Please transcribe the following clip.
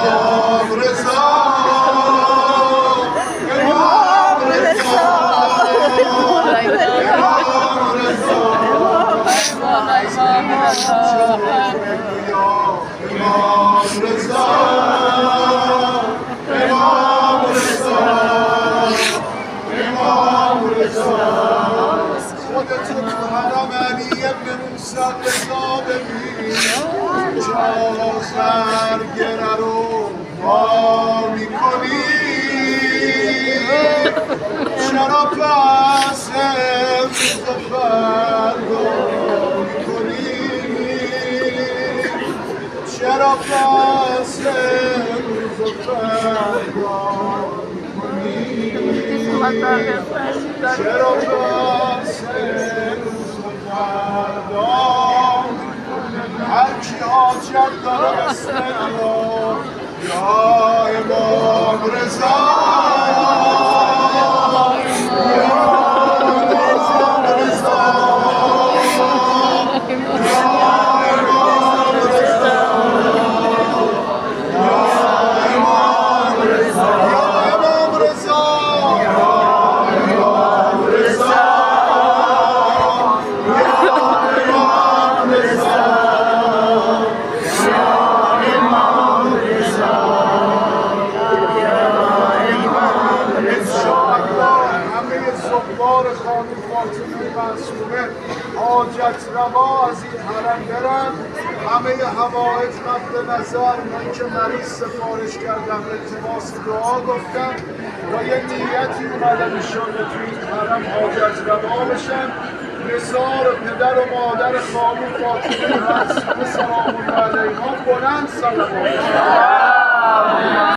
امام رضا امام رضا امام رضا امام رضا امام رضا امام رضا خودتو تو حرم علی ابن موسی رضا ببین جا سرگره رو ما میکنی چرا پس امروز فردا میکنی چرا پس امروز فردا میکنی چرا پس امروز فردا هر کی حاجت داره بسم الله یا امام رضا بار خانم فاطمه معصومه حاجت روا از این حرم برن همه حوائج مد نظر من که مریض سفارش کردم التماس دعا گفتم و یه نیتی اومدن ایشالله توی این حرم حاجت روا بشن نثار پدر و مادر خانم فاطمه معصومه سلام الله علیها بلند صلوات